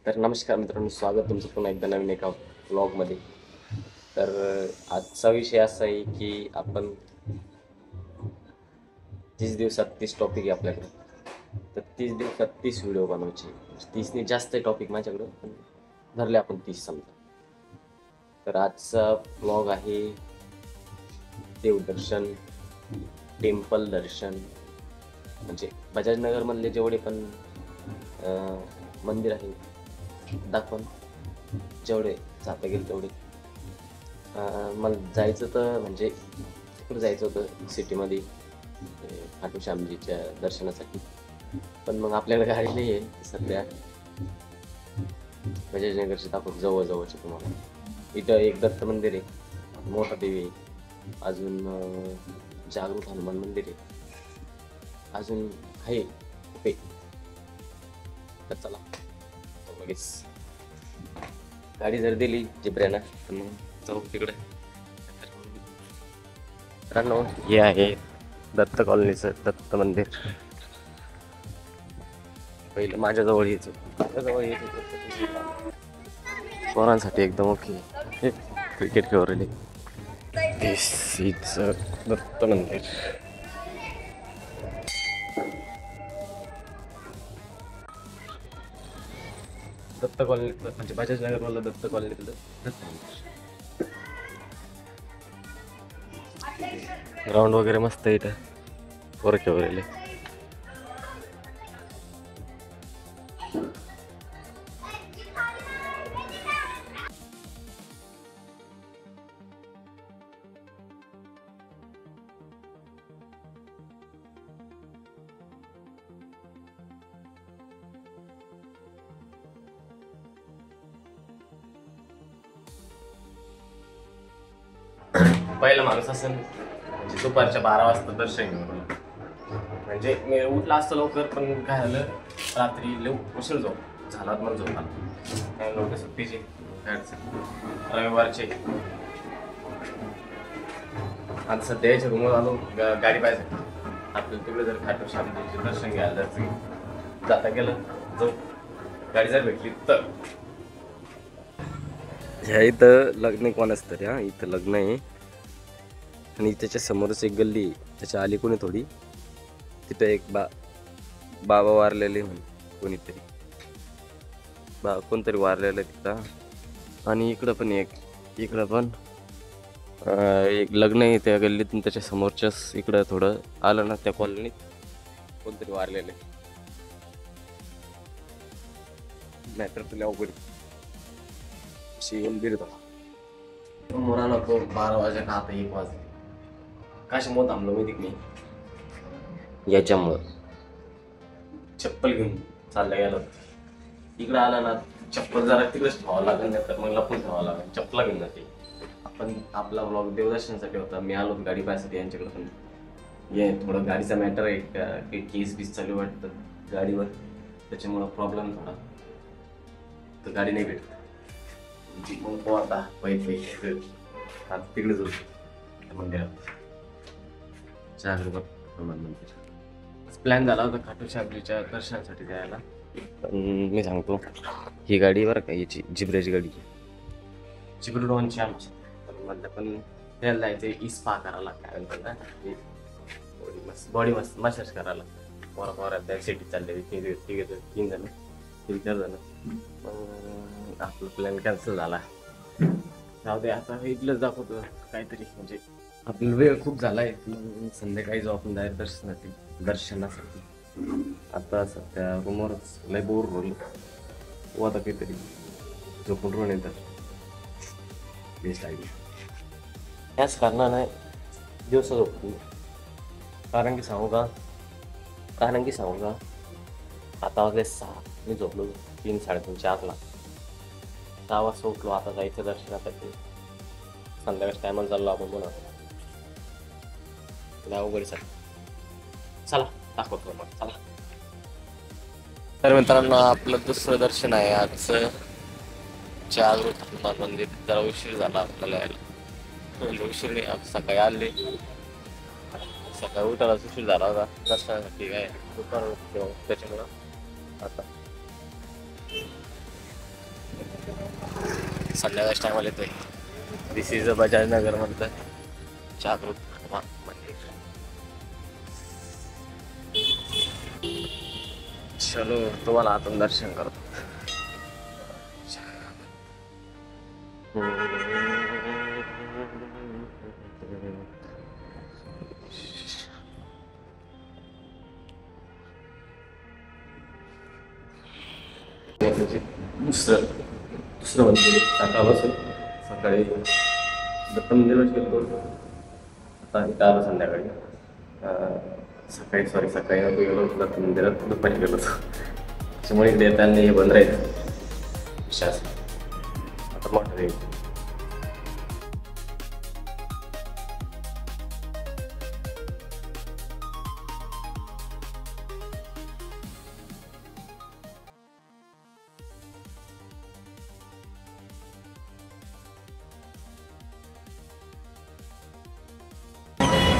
तर नमस्कार मित्रांनो, स्वागत तुमचं पुन्हा एकदा नवीन एका व्लॉगमध्ये. तर आजचा विषय असा आहे की आपण 30 दिवसात 30 टॉपिक आहे आपल्याकडे. तर 30 दिवसात 30 व्हिडिओ बनवायचे. 30ने जास्त टॉपिक माझ्याकडं, पण धरले आपण 30 समजा. तर आजचा व्लॉग आहे देवदर्शन, टेम्पल दर्शन, म्हणजे बजाजनगरमधले जेवढे पण मंदिर आहे दाखवून, जेवढे जाता गेले तेवढे. मला जायचं तर म्हणजे तिकडे जायचं होतं सिटीमध्ये खाटू श्यामजीच्या दर्शनासाठी, पण मग आपल्याकडे गाडी नाही आहे सध्या. बजाजनगरचे दाखवतो जवळजवळचे तुम्हाला. इथं एक दत्त मंदिर आहे, मोठा देवी आहे, अजून जागृत हनुमान मंदिर आहे, अजून आहे खूप. तर चला लगेच गाडी जर दिली जिब्र्यानं तर मग जाऊ तिकडे. मित्रांनो, हे आहे दत्त कॉलनीचं दत्त मंदिर. पहिलं माझ्याजवळ यायचं पोरांसाठी एकदम ओके. क्रिकेट खेळू राहिले. दिस इज दत्त मंदिर. दत्त कॉलनी म्हणजे बजाजनगरवाला दत्त कॉलनीतलं दत्त मंदिर. ग्राउंड वगैरे मस्त आहे इथं, पोरं खेळू राहिले. पहिला माणूस असेल म्हणजे दुपारच्या 12 वाजता दर्शन घेऊन आलं. म्हणजे मी उठला असतो लवकर, पण काय झालं रात्री उशीर झोप झाला, मला झोप आला. काय लोक सुट्टीचे रविवारचे. आता सध्या याच्या रूमवर आलो, गाडी पाहिजे आपल्याला. तिकडे जर खाटू श्यामजीचे दर्शन घ्यायला जायचं, जाता गेलं जाऊ, गाडी जर भेटली तर. ह्या इथं लग्न कोणाच तरी, हा इथं लग्न आहे आणि त्याच्या समोरच एक गल्ली आहे, त्याच्या अलीकडे थोडी. तिथं एक बाबा वारलेले म्हणून कोणीतरी कोणतरी वारलेलं आहे तिथं. आणि इकडं पण इकडं पण एक लग्न आहे त्या गल्लीतून. त्याच्या समोरच्याच इकडं थोडं आलं ना, त्या कॉलनीत कोणतरी वारलेलं आहे. मॅटर तुला अवघड गंभीर होता. मोराला तो 12 वाजता का आता 1 वाजले. कशामुळे थांबलो माहिती की मी? याच्यामुळं चप्पल घेऊन चाललं गेलं. इकडं आला ना, चप्पल जरा तिकडेच ठेवावं लागेल, नाही तर मग लपून ठेवावं लागेल. चप्पला घेऊन जाते. आपण आपला ब्लॉग देवदर्शनासाठी होता, मी आलो गाडी पाहायसाठी यांच्याकडे. पण ये थोडं गाडीचा मॅटर आहे का, केस बीस चालू वाटतं गाडीवर, त्याच्यामुळं प्रॉब्लेम थोडा. तर गाडी नाही भेटत. मग आता पैसे आता तिकडेच होतो मंदिरात, जागृत हनुमान मंदिर. प्लॅन झाला होता खाटू श्यामजीच्या दर्शनासाठी जायला. पण मी सांगतो, ही गाडी बरं का, याची जिब्र्याची गाडी, जिब्रोडोनची आमची. म्हटलं पण त्याला जायचं इस्पा करायला, काय म्हणतात ना, बॉडी मसाज करायला. पोरा त्या सिटीत चालले 3 जण 3-4 जण. आपला प्लॅन कॅन्सल झाला. जाऊ दे, आता इथलंच दाखवतो काहीतरी. म्हणजे आपला वेळ खूप झालाय, संध्याकाळी जाऊ आपण डायरेक्ट दर्शनासाठी. आता सध्या रूमवरच लय बोर रोल हो, आता काहीतरी झोपून रोण येतात. बेस्ट आयडिया याच करणार नाही, दिवसा झोपतो. कारण की सांगू का आता वाजले 6, मी झोपलो 3, 3:30, 4ला. 6 वाजता उठलो. आता जायचं दर्शनासाठी. संध्याकाळच्या टायमाला चाललो आपण पुन्हा. अवघडीसाठी चला दाखवतो मग, चला. तर मित्रांनो, आपलं दुसरं दर्शन आहे आजचं जागृत हनुमान मंदिर. जरा उशीर झाला आपल्याला यायला. उशीर नाही, सकाळी आले, सकाळी उठायला उशीर झाला होता दर्शनासाठी. काय दुपार त्याच्यामुळं आता संध्याकाळच्या टायमाला येतोय. दिस इज अ बजाज नगर मधलं जागृत मंदिर. चलो तुम्हाला आतून दर्शन करतो. दुसरं मंदिर सकाळपासून सकाळी दत्त मंदिरच गेलो. आता इथं आलो संध्याकाळी. सकाळी नको गेलो दत्त मंदिरात, दुपारी गेलो होतो. त्याच्यामुळे इकडे येताना हे बंद राहील विश्वास. आता मोठं राहील.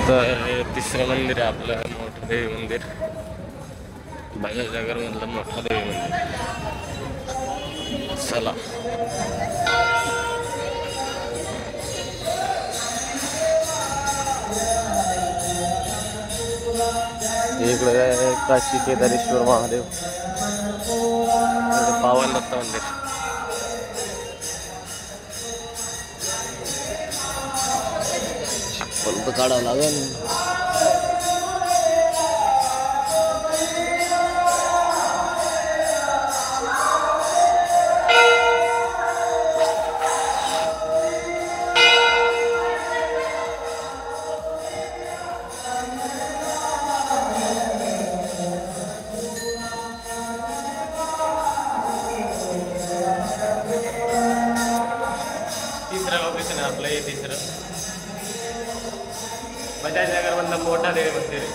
तर तिसरं मंदिर आहे आपलं मोठं देवी मंदिर. बजाज नगर मधलं मोठं देवी मंदिर. चला इकडे काशी केदारेश्वर महादेव, पावन दत्त मंदिर. चप्पल काढावं लागेल. तिसरं लोकेशन आहे आपलं हे. तिसरं बजाज नगर मधलं मोठा देवी मंदिर आहे.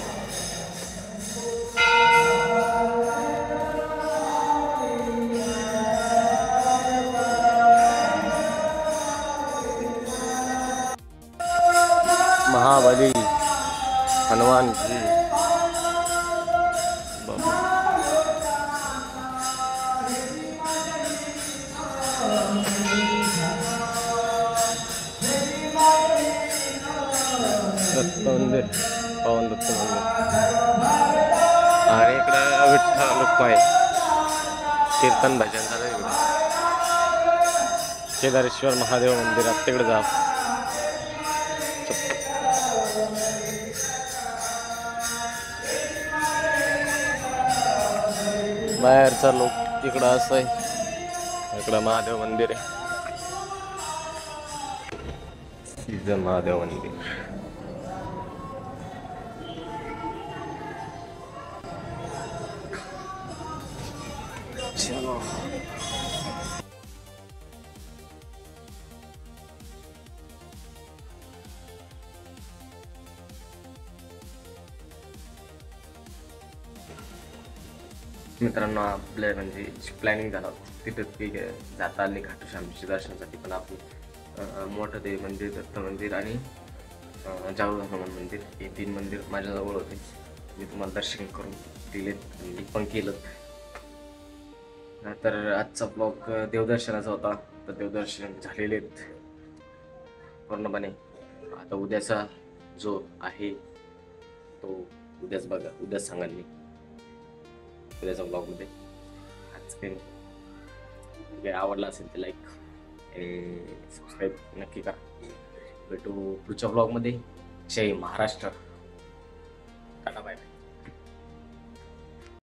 महाबली हनुमान जी. दत्त मंदिर, पावन दत्त मंदिर. आणि इकडे विठ्ठल रुक्माई कीर्तन भजन झालं. इकडे केदारेश्वर महादेव मंदिरात तिकडे जा. बाहेरचा लोक इकडं असं आहे. इकडं महादेव मंदिर आहे. महादेव मंदिर. चलो मित्रांनो, आपल्या म्हणजे प्लॅनिंग झालं तिथं की जाता आली खाटू श्यामच्या दर्शनासाठी. पण आपण मोठं देवी मंदिर, दत्त मंदिर आणि जागृत हनुमान मंदिर हे 3 मंदिर माझ्याजवळ होते. मी तुम्हाला दर्शन करून दिलेत आणि पण केलं. तर आजचा ब्लॉग देवदर्शनाचा होता. तर देवदर्शन झालेले आहेत पूर्णपणे. आता उद्याचा जो आहे तो उद्याच बघा, उद्याच सांगाल मी उद्याच्या ब्लॉगमध्ये. आज काही आवडला असेल तर लाईक आणि सबस्क्राईब नक्की करा. भेटू पुढच्या ब्लॉगमध्ये. जय महाराष्ट्र.